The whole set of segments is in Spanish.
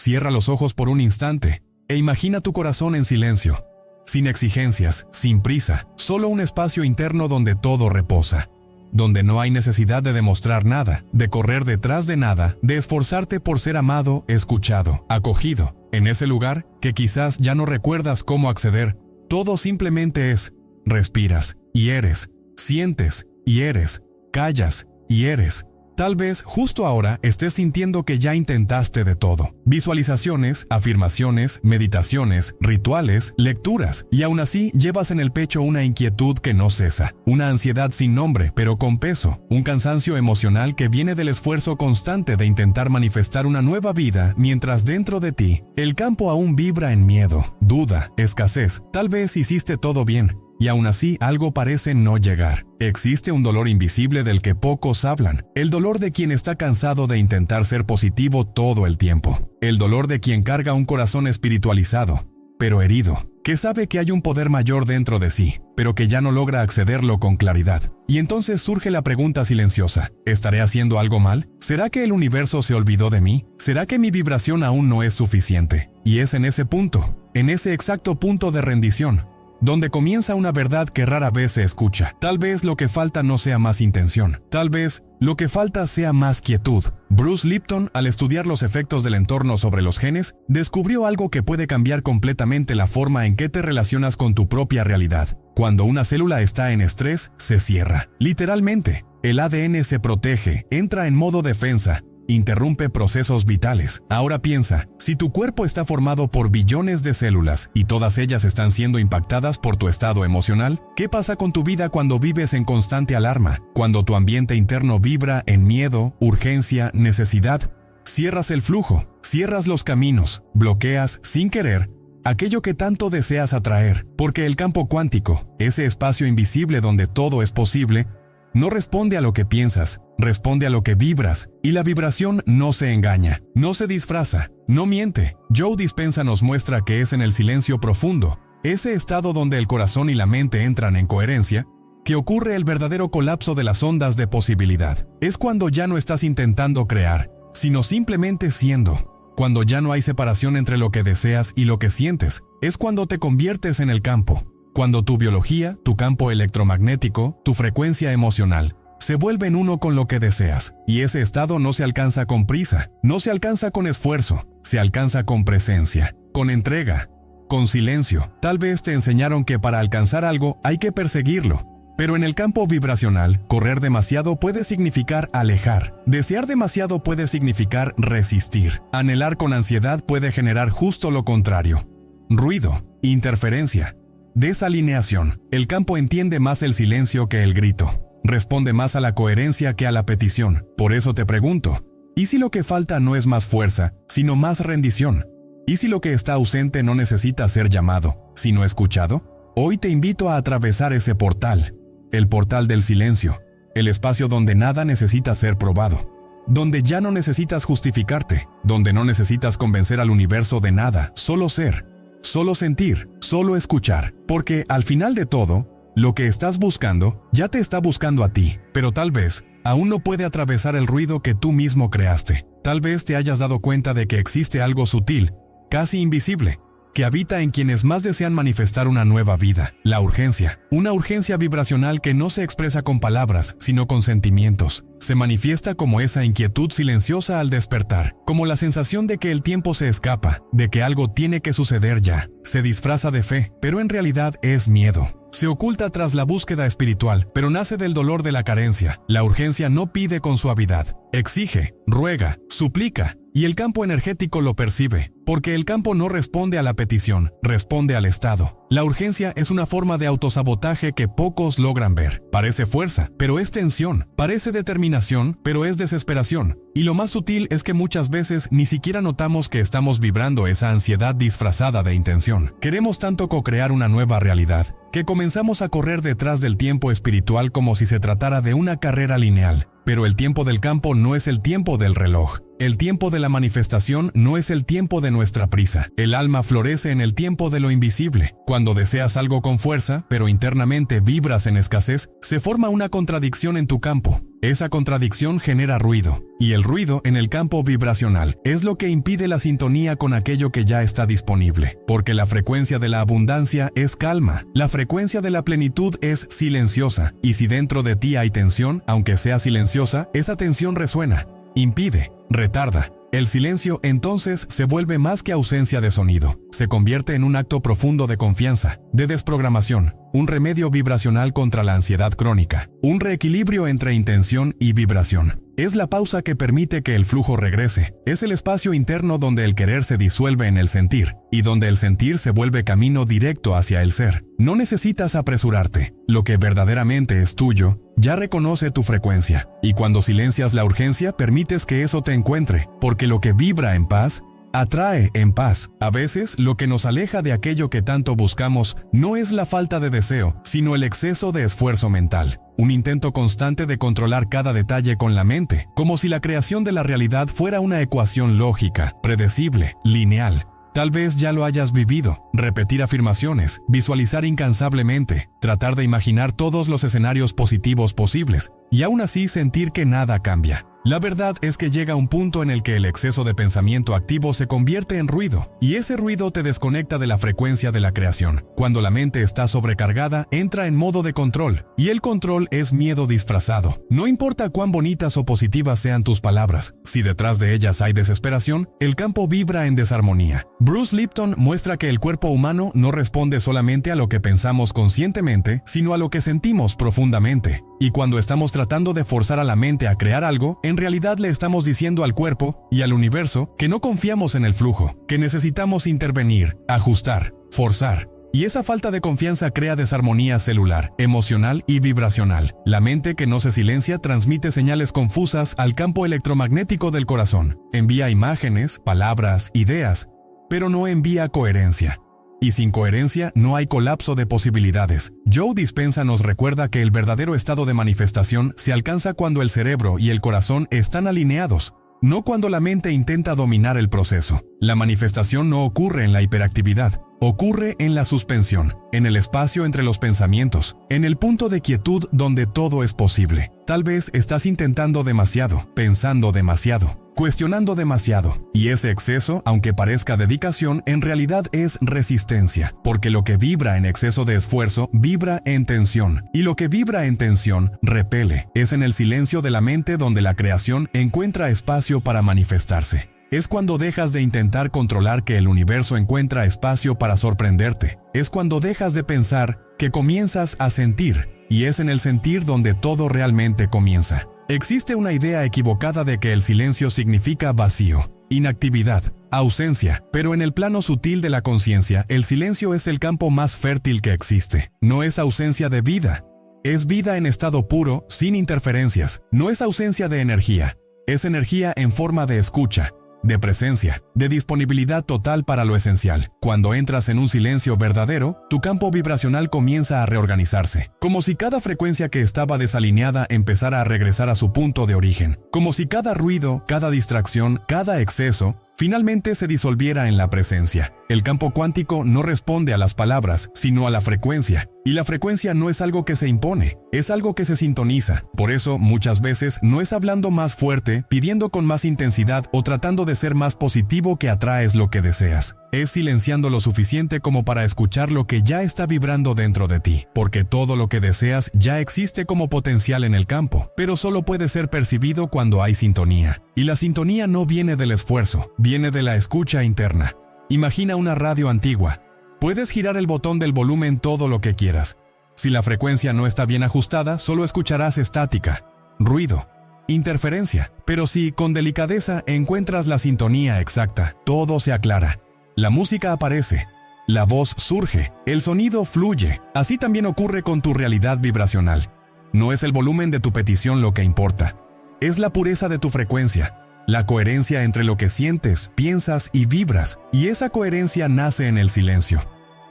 Cierra los ojos por un instante e imagina tu corazón en silencio, sin exigencias, sin prisa, solo un espacio interno donde todo reposa, donde no hay necesidad de demostrar nada, de correr detrás de nada, de esforzarte por ser amado, escuchado, acogido. En ese lugar, que quizás ya no recuerdas cómo acceder, todo simplemente es. Respiras y eres, sientes y eres, callas y eres. Tal vez justo ahora estés sintiendo que ya intentaste de todo. Visualizaciones, afirmaciones, meditaciones, rituales, lecturas, y aún así llevas en el pecho una inquietud que no cesa, una ansiedad sin nombre pero con peso, un cansancio emocional que viene del esfuerzo constante de intentar manifestar una nueva vida mientras dentro de ti, el campo aún vibra en miedo, duda, escasez. Tal vez hiciste todo bien, y aún así algo parece no llegar. Existe un dolor invisible del que pocos hablan, el dolor de quien está cansado de intentar ser positivo todo el tiempo, el dolor de quien carga un corazón espiritualizado, pero herido, que sabe que hay un poder mayor dentro de sí, pero que ya no logra accederlo con claridad. Y entonces surge la pregunta silenciosa: ¿estaré haciendo algo mal? ¿Será que el universo se olvidó de mí? ¿Será que mi vibración aún no es suficiente? Y es en ese punto, en ese exacto punto de rendición, donde comienza una verdad que rara vez se escucha. Tal vez lo que falta no sea más intención. Tal vez lo que falta sea más quietud. Bruce Lipton, al estudiar los efectos del entorno sobre los genes, descubrió algo que puede cambiar completamente la forma en que te relacionas con tu propia realidad. Cuando una célula está en estrés, se cierra. Literalmente, el ADN se protege, entra en modo defensa, interrumpe procesos vitales. Ahora piensa, si tu cuerpo está formado por billones de células y todas ellas están siendo impactadas por tu estado emocional, ¿qué pasa con tu vida cuando vives en constante alarma? Cuando tu ambiente interno vibra en miedo, urgencia, necesidad. Cierras el flujo, cierras los caminos, bloqueas, sin querer, aquello que tanto deseas atraer, porque el campo cuántico, ese espacio invisible donde todo es posible, no responde a lo que piensas, responde a lo que vibras, y la vibración no se engaña, no se disfraza, no miente. Joe Dispenza nos muestra que es en el silencio profundo, ese estado donde el corazón y la mente entran en coherencia, que ocurre el verdadero colapso de las ondas de posibilidad. Es cuando ya no estás intentando crear, sino simplemente siendo. Cuando ya no hay separación entre lo que deseas y lo que sientes, es cuando te conviertes en el campo. Cuando tu biología, tu campo electromagnético, tu frecuencia emocional, se vuelven uno con lo que deseas. Y ese estado no se alcanza con prisa, no se alcanza con esfuerzo, se alcanza con presencia, con entrega, con silencio. Tal vez te enseñaron que para alcanzar algo hay que perseguirlo. Pero en el campo vibracional, correr demasiado puede significar alejar. Desear demasiado puede significar resistir. Anhelar con ansiedad puede generar justo lo contrario: ruido, interferencia, desalineación. El campo entiende más el silencio que el grito. Responde más a la coherencia que a la petición. Por eso te pregunto, ¿y si lo que falta no es más fuerza, sino más rendición? ¿Y si lo que está ausente no necesita ser llamado, sino escuchado? Hoy te invito a atravesar ese portal, el portal del silencio, el espacio donde nada necesita ser probado, donde ya no necesitas justificarte, donde no necesitas convencer al universo de nada, solo ser. Solo sentir, solo escuchar, porque al final de todo, lo que estás buscando ya te está buscando a ti, pero tal vez aún no puede atravesar el ruido que tú mismo creaste. Tal vez te hayas dado cuenta de que existe algo sutil, casi invisible, que habita en quienes más desean manifestar una nueva vida: la urgencia. Una urgencia vibracional que no se expresa con palabras, sino con sentimientos. Se manifiesta como esa inquietud silenciosa al despertar, como la sensación de que el tiempo se escapa, de que algo tiene que suceder ya. Se disfraza de fe, pero en realidad es miedo. Se oculta tras la búsqueda espiritual, pero nace del dolor de la carencia. La urgencia no pide con suavidad, exige, ruega, suplica, y el campo energético lo percibe, porque el campo no responde a la petición, responde al estado. La urgencia es una forma de autosabotaje que pocos logran ver. Parece fuerza, pero es tensión. Parece determinación, pero es desesperación. Y lo más sutil es que muchas veces ni siquiera notamos que estamos vibrando esa ansiedad disfrazada de intención. Queremos tanto co-crear una nueva realidad, que comenzamos a correr detrás del tiempo espiritual como si se tratara de una carrera lineal. Pero el tiempo del campo no es el tiempo del reloj. El tiempo de la manifestación no es el tiempo de nuestra prisa. El alma florece en el tiempo de lo invisible. Cuando deseas algo con fuerza, pero internamente vibras en escasez, se forma una contradicción en tu campo. Esa contradicción genera ruido, y el ruido en el campo vibracional es lo que impide la sintonía con aquello que ya está disponible, porque la frecuencia de la abundancia es calma, la frecuencia de la plenitud es silenciosa, y si dentro de ti hay tensión, aunque sea silenciosa, esa tensión resuena, impide, retarda. El silencio entonces se vuelve más que ausencia de sonido, se convierte en un acto profundo de confianza, de desprogramación, un remedio vibracional contra la ansiedad crónica, un reequilibrio entre intención y vibración. Es la pausa que permite que el flujo regrese, es el espacio interno donde el querer se disuelve en el sentir, y donde el sentir se vuelve camino directo hacia el ser. No necesitas apresurarte, lo que verdaderamente es tuyo, ya reconoce tu frecuencia, y cuando silencias la urgencia permites que eso te encuentre, porque lo que vibra en paz, atrae en paz. A veces, lo que nos aleja de aquello que tanto buscamos no es la falta de deseo, sino el exceso de esfuerzo mental. Un intento constante de controlar cada detalle con la mente, como si la creación de la realidad fuera una ecuación lógica, predecible, lineal. Tal vez ya lo hayas vivido, repetir afirmaciones, visualizar incansablemente, tratar de imaginar todos los escenarios positivos posibles, y aún así sentir que nada cambia. La verdad es que llega un punto en el que el exceso de pensamiento activo se convierte en ruido, y ese ruido te desconecta de la frecuencia de la creación. Cuando la mente está sobrecargada, entra en modo de control, y el control es miedo disfrazado. No importa cuán bonitas o positivas sean tus palabras, si detrás de ellas hay desesperación, el campo vibra en desarmonía. Bruce Lipton muestra que el cuerpo humano no responde solamente a lo que pensamos conscientemente, sino a lo que sentimos profundamente. Y cuando estamos tratando de forzar a la mente a crear algo, en realidad le estamos diciendo al cuerpo y al universo que no confiamos en el flujo, que necesitamos intervenir, ajustar, forzar. Y esa falta de confianza crea desarmonía celular, emocional y vibracional. La mente que no se silencia transmite señales confusas al campo electromagnético del corazón. Envía imágenes, palabras, ideas, pero no envía coherencia. Y sin coherencia no hay colapso de posibilidades. Joe Dispenza nos recuerda que el verdadero estado de manifestación se alcanza cuando el cerebro y el corazón están alineados, no cuando la mente intenta dominar el proceso. La manifestación no ocurre en la hiperactividad, ocurre en la suspensión, en el espacio entre los pensamientos, en el punto de quietud donde todo es posible. Tal vez estás intentando demasiado, pensando demasiado, cuestionando demasiado, y ese exceso, aunque parezca dedicación, en realidad es resistencia, porque lo que vibra en exceso de esfuerzo vibra en tensión, y lo que vibra en tensión repele. Es en el silencio de la mente donde la creación encuentra espacio para manifestarse. Es cuando dejas de intentar controlar que el universo encuentra espacio para sorprenderte. Es cuando dejas de pensar que comienzas a sentir, y es en el sentir donde todo realmente comienza. Existe una idea equivocada de que el silencio significa vacío, inactividad, ausencia, pero en el plano sutil de la conciencia, el silencio es el campo más fértil que existe. No es ausencia de vida, es vida en estado puro, sin interferencias. No es ausencia de energía, es energía en forma de escucha, de presencia, de disponibilidad total para lo esencial. Cuando entras en un silencio verdadero, tu campo vibracional comienza a reorganizarse, como si cada frecuencia que estaba desalineada empezara a regresar a su punto de origen, como si cada ruido, cada distracción, cada exceso, finalmente se disolviera en la presencia. El campo cuántico no responde a las palabras, sino a la frecuencia. Y la frecuencia no es algo que se impone, es algo que se sintoniza. Por eso, muchas veces, no es hablando más fuerte, pidiendo con más intensidad o tratando de ser más positivo que atraes lo que deseas. Es silenciando lo suficiente como para escuchar lo que ya está vibrando dentro de ti, porque todo lo que deseas ya existe como potencial en el campo, pero solo puede ser percibido cuando hay sintonía. Y la sintonía no viene del esfuerzo, viene de la escucha interna. Imagina una radio antigua. Puedes girar el botón del volumen todo lo que quieras. Si la frecuencia no está bien ajustada, solo escucharás estática, ruido, interferencia. Pero si, con delicadeza, encuentras la sintonía exacta, todo se aclara. La música aparece, la voz surge, el sonido fluye. Así también ocurre con tu realidad vibracional. No es el volumen de tu petición lo que importa, es la pureza de tu frecuencia, la coherencia entre lo que sientes, piensas y vibras, y esa coherencia nace en el silencio.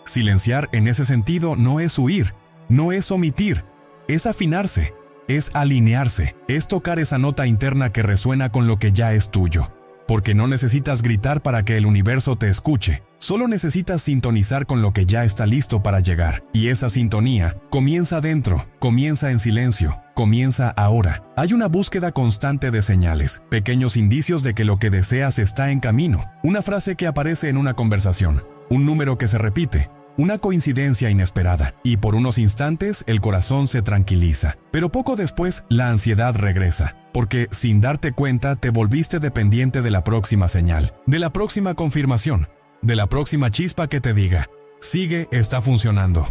Silenciar en ese sentido no es huir, no es omitir, es afinarse. es alinearse, es tocar esa nota interna que resuena con lo que ya es tuyo. Porque no necesitas gritar para que el universo te escuche, solo necesitas sintonizar con lo que ya está listo para llegar. Y esa sintonía comienza dentro, comienza en silencio, comienza ahora. Hay una búsqueda constante de señales, pequeños indicios de que lo que deseas está en camino. Una frase que aparece en una conversación, un número que se repite, una coincidencia inesperada, y por unos instantes el corazón se tranquiliza. Pero poco después la ansiedad regresa, porque sin darte cuenta te volviste dependiente de la próxima señal, de la próxima confirmación, de la próxima chispa que te diga, sigue, está funcionando.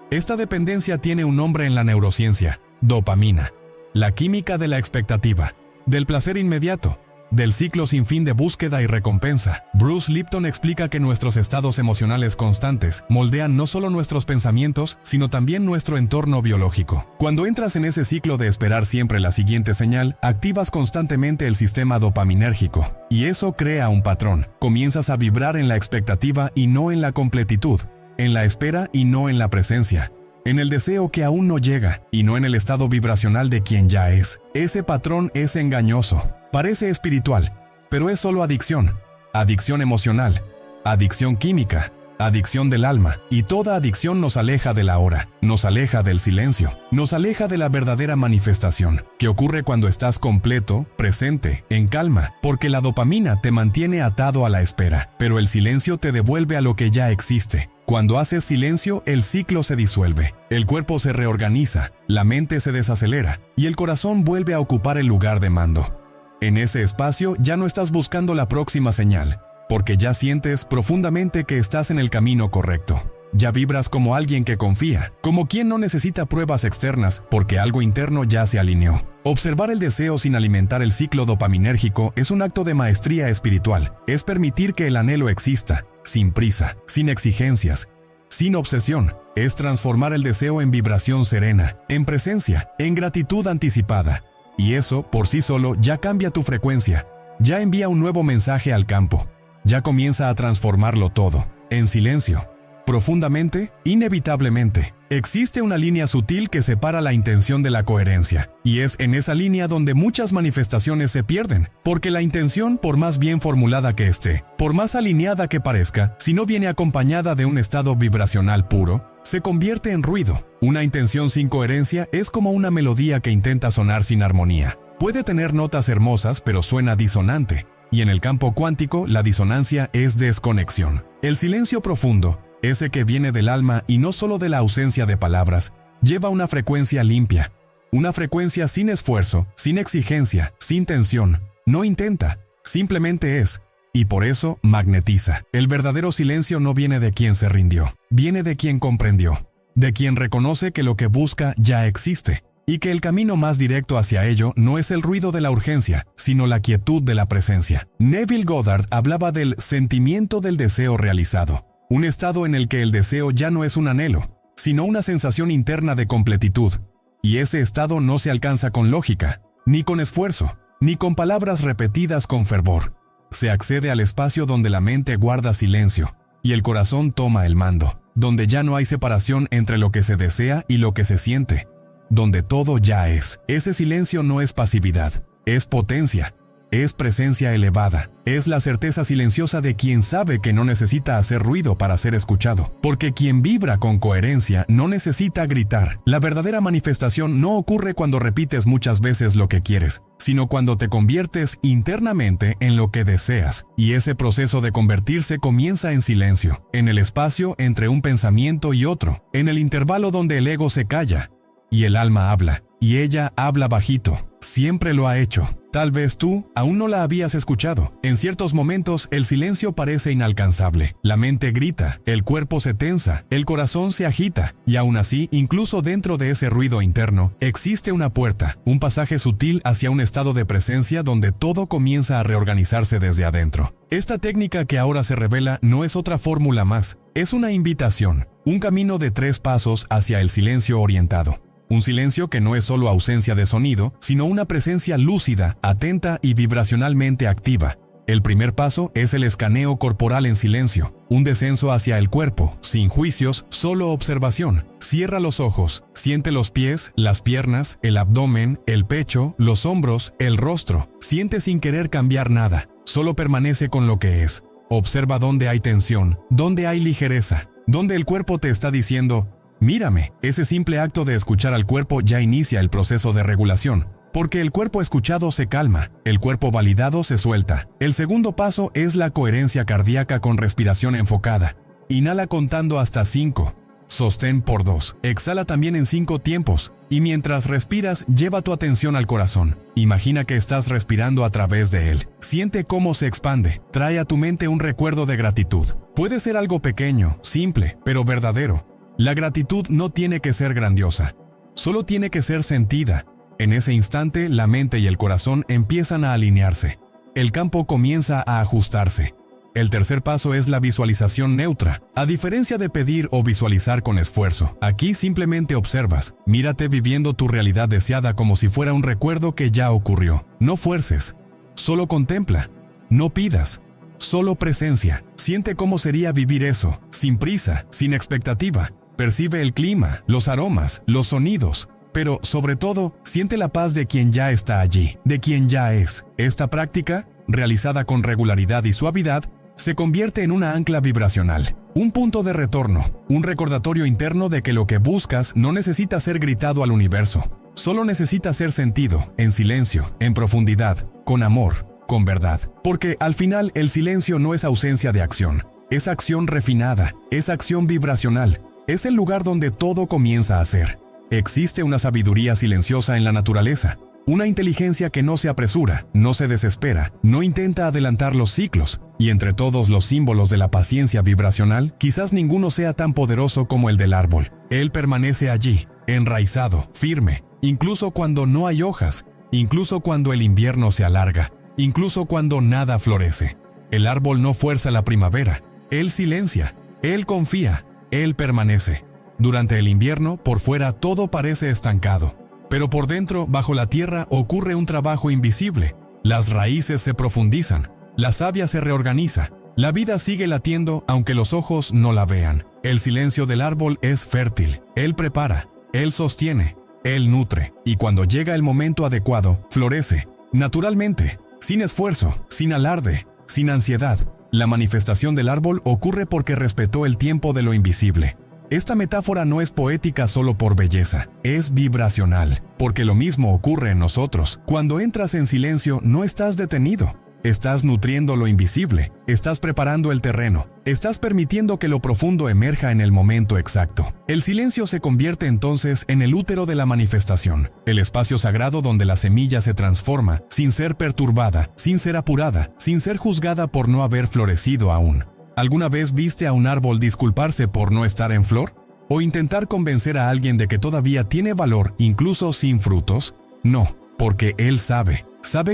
Esta dependencia tiene un nombre en la neurociencia, dopamina, la química de la expectativa, del placer inmediato, del ciclo sin fin de búsqueda y recompensa. Bruce Lipton explica que nuestros estados emocionales constantes moldean no solo nuestros pensamientos, sino también nuestro entorno biológico. Cuando entras en ese ciclo de esperar siempre la siguiente señal, activas constantemente el sistema dopaminérgico, y eso crea un patrón. Comienzas a vibrar en la expectativa y no en la completitud, en la espera y no en la presencia, en el deseo que aún no llega y no en el estado vibracional de quien ya es. Ese patrón es engañoso. Parece espiritual, pero es solo adicción. Adicción emocional, adicción química, adicción del alma. Y toda adicción nos aleja de la hora, nos aleja del silencio, nos aleja de la verdadera manifestación, que ocurre cuando estás completo, presente, en calma, porque la dopamina te mantiene atado a la espera, pero el silencio te devuelve a lo que ya existe. Cuando haces silencio, el ciclo se disuelve, el cuerpo se reorganiza, la mente se desacelera, y el corazón vuelve a ocupar el lugar de mando. En ese espacio ya no estás buscando la próxima señal, porque ya sientes profundamente que estás en el camino correcto. Ya vibras como alguien que confía, como quien no necesita pruebas externas porque algo interno ya se alineó. Observar el deseo sin alimentar el ciclo dopaminérgico es un acto de maestría espiritual. Es permitir que el anhelo exista, sin prisa, sin exigencias, sin obsesión. Es transformar el deseo en vibración serena, en presencia, en gratitud anticipada. Y eso, por sí solo, ya cambia tu frecuencia, ya envía un nuevo mensaje al campo, ya comienza a transformarlo todo, en silencio, profundamente, inevitablemente. Existe una línea sutil que separa la intención de la coherencia, y es en esa línea donde muchas manifestaciones se pierden, porque la intención, por más bien formulada que esté, por más alineada que parezca, si no viene acompañada de un estado vibracional puro, se convierte en ruido. Una intención sin coherencia es como una melodía que intenta sonar sin armonía. Puede tener notas hermosas, pero suena disonante, y en el campo cuántico la disonancia es desconexión. El silencio profundo, ese que viene del alma y no solo de la ausencia de palabras, lleva una frecuencia limpia, una frecuencia sin esfuerzo, sin exigencia, sin tensión. No intenta, simplemente es, y por eso magnetiza. El verdadero silencio no viene de quien se rindió, viene de quien comprendió, de quien reconoce que lo que busca ya existe, y que el camino más directo hacia ello no es el ruido de la urgencia, sino la quietud de la presencia. Neville Goddard hablaba del sentimiento del deseo realizado. Un estado en el que el deseo ya no es un anhelo, sino una sensación interna de completitud. Y ese estado no se alcanza con lógica, ni con esfuerzo, ni con palabras repetidas con fervor. Se accede al espacio donde la mente guarda silencio, y el corazón toma el mando, donde ya no hay separación entre lo que se desea y lo que se siente, donde todo ya es. Ese silencio no es pasividad, es potencia. Es presencia elevada, es la certeza silenciosa de quien sabe que no necesita hacer ruido para ser escuchado, porque quien vibra con coherencia no necesita gritar. La verdadera manifestación no ocurre cuando repites muchas veces lo que quieres, sino cuando te conviertes internamente en lo que deseas, y ese proceso de convertirse comienza en silencio, en el espacio entre un pensamiento y otro, en el intervalo donde el ego se calla, y el alma habla, y ella habla bajito. Siempre lo ha hecho. Tal vez tú aún no la habías escuchado. En ciertos momentos el silencio parece inalcanzable. La mente grita, el cuerpo se tensa, el corazón se agita, y aún así, incluso dentro de ese ruido interno, existe una puerta, un pasaje sutil hacia un estado de presencia donde todo comienza a reorganizarse desde adentro. Esta técnica que ahora se revela no es otra fórmula más, es una invitación, un camino de 3 pasos hacia el silencio orientado. Un silencio que no es solo ausencia de sonido, sino una presencia lúcida, atenta y vibracionalmente activa. El primer paso es el escaneo corporal en silencio, un descenso hacia el cuerpo, sin juicios, solo observación. Cierra los ojos, siente los pies, las piernas, el abdomen, el pecho, los hombros, el rostro. Siente sin querer cambiar nada, solo permanece con lo que es. Observa dónde hay tensión, dónde hay ligereza, dónde el cuerpo te está diciendo, mírame. Ese simple acto de escuchar al cuerpo ya inicia el proceso de regulación. Porque el cuerpo escuchado se calma, el cuerpo validado se suelta. El segundo paso es la coherencia cardíaca con respiración enfocada. Inhala contando hasta 5. Sostén por 2. Exhala también en 5 tiempos. Y mientras respiras, lleva tu atención al corazón. Imagina que estás respirando a través de él. Siente cómo se expande. Trae a tu mente un recuerdo de gratitud. Puede ser algo pequeño, simple, pero verdadero. La gratitud no tiene que ser grandiosa. Solo tiene que ser sentida. En ese instante, la mente y el corazón empiezan a alinearse. El campo comienza a ajustarse. El tercer paso es la visualización neutra. A diferencia de pedir o visualizar con esfuerzo, aquí simplemente observas. Mírate viviendo tu realidad deseada como si fuera un recuerdo que ya ocurrió. No fuerces. Solo contempla. No pidas. Solo presencia. Siente cómo sería vivir eso, sin prisa, sin expectativa. Percibe el clima, los aromas, los sonidos. Pero, sobre todo, siente la paz de quien ya está allí, de quien ya es. Esta práctica, realizada con regularidad y suavidad, se convierte en una ancla vibracional, un punto de retorno, un recordatorio interno de que lo que buscas no necesita ser gritado al universo, solo necesita ser sentido, en silencio, en profundidad, con amor, con verdad. Porque al final el silencio no es ausencia de acción, es acción refinada, es acción vibracional, es el lugar donde todo comienza a ser. Existe una sabiduría silenciosa en la naturaleza, una inteligencia que no se apresura, no se desespera, no intenta adelantar los ciclos, y entre todos los símbolos de la paciencia vibracional, quizás ninguno sea tan poderoso como el del árbol. Él permanece allí, enraizado, firme, incluso cuando no hay hojas, incluso cuando el invierno se alarga, incluso cuando nada florece. El árbol no fuerza la primavera, él silencia, él confía, él permanece. Durante el invierno, por fuera todo parece estancado, pero por dentro, bajo la tierra, ocurre un trabajo invisible. Las raíces se profundizan, la savia se reorganiza, la vida sigue latiendo aunque los ojos no la vean. El silencio del árbol es fértil, él prepara, él sostiene, él nutre, y cuando llega el momento adecuado, florece, naturalmente, sin esfuerzo, sin alarde, sin ansiedad. La manifestación del árbol ocurre porque respetó el tiempo de lo invisible. Esta metáfora no es poética solo por belleza, es vibracional, porque lo mismo ocurre en nosotros. Cuando entras en silencio, no estás detenido. Estás nutriendo lo invisible, estás preparando el terreno, estás permitiendo que lo profundo emerja en el momento exacto. El silencio se convierte entonces en el útero de la manifestación, el espacio sagrado donde la semilla se transforma, sin ser perturbada, sin ser apurada, sin ser juzgada por no haber florecido aún. ¿Alguna vez viste a un árbol disculparse por no estar en flor? ¿O intentar convencer a alguien de que todavía tiene valor incluso sin frutos? No, porque él sabe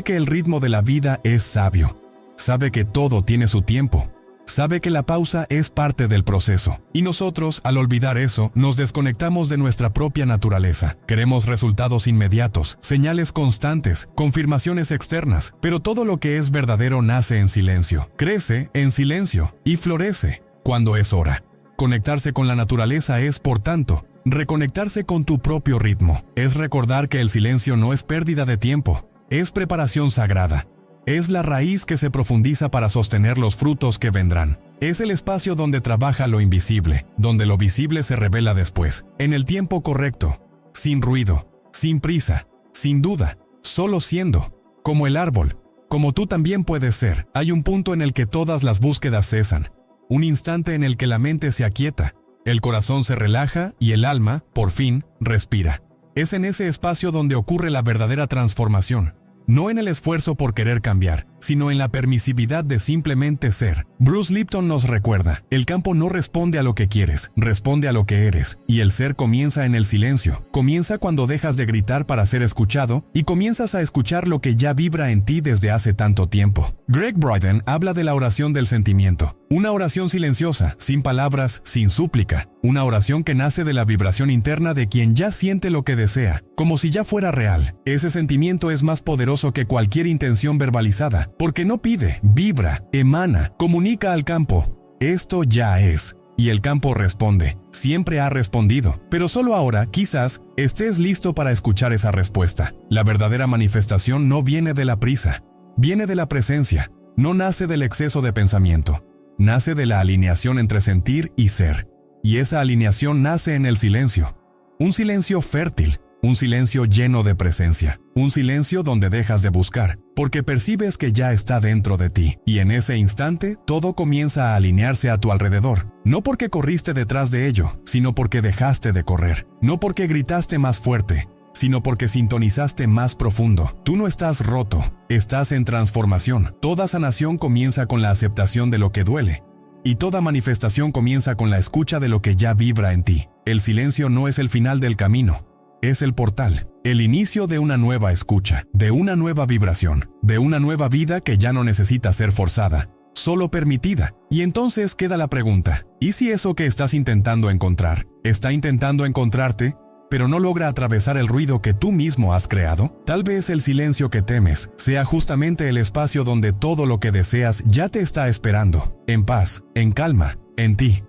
que el ritmo de la vida es sabio, sabe que todo tiene su tiempo, sabe que la pausa es parte del proceso. Y nosotros, al olvidar eso, nos desconectamos de nuestra propia naturaleza. Queremos resultados inmediatos, señales constantes, confirmaciones externas, pero todo lo que es verdadero nace en silencio, crece en silencio y florece cuando es hora. Conectarse con la naturaleza es, por tanto, reconectarse con tu propio ritmo. Es recordar que el silencio no es pérdida de tiempo, es preparación sagrada. Es la raíz que se profundiza para sostener los frutos que vendrán. Es el espacio donde trabaja lo invisible, donde lo visible se revela después, en el tiempo correcto, sin ruido, sin prisa, sin duda, solo siendo, como el árbol, como tú también puedes ser. Hay un punto en el que todas las búsquedas cesan, un instante en el que la mente se aquieta, el corazón se relaja y el alma, por fin, respira. Es en ese espacio donde ocurre la verdadera transformación. No en el esfuerzo por querer cambiar, sino en la permisividad de simplemente ser. Bruce Lipton nos recuerda, el campo no responde a lo que quieres, responde a lo que eres, y el ser comienza en el silencio. Comienza cuando dejas de gritar para ser escuchado y comienzas a escuchar lo que ya vibra en ti desde hace tanto tiempo. Greg Braden habla de la oración del sentimiento, una oración silenciosa, sin palabras, sin súplica, una oración que nace de la vibración interna de quien ya siente lo que desea, como si ya fuera real. Ese sentimiento es más poderoso que cualquier intención verbalizada, porque no pide, vibra, emana, comunica al campo. Esto ya es. Y el campo responde, siempre ha respondido, pero solo ahora, quizás, estés listo para escuchar esa respuesta. La verdadera manifestación no viene de la prisa, viene de la presencia, no nace del exceso de pensamiento, nace de la alineación entre sentir y ser. Y esa alineación nace en el silencio, un silencio fértil, un silencio lleno de presencia, un silencio donde dejas de buscar, porque percibes que ya está dentro de ti, y en ese instante todo comienza a alinearse a tu alrededor, no porque corriste detrás de ello, sino porque dejaste de correr, no porque gritaste más fuerte, sino porque sintonizaste más profundo. Tú no estás roto, estás en transformación. Toda sanación comienza con la aceptación de lo que duele, y toda manifestación comienza con la escucha de lo que ya vibra en ti. El silencio no es el final del camino, es el portal, el inicio de una nueva escucha, de una nueva vibración, de una nueva vida que ya no necesita ser forzada, solo permitida. Y entonces queda la pregunta, ¿y si eso que estás intentando encontrar, está intentando encontrarte, pero no logra atravesar el ruido que tú mismo has creado? Tal vez el silencio que temes sea justamente el espacio donde todo lo que deseas ya te está esperando, en paz, en calma, en ti.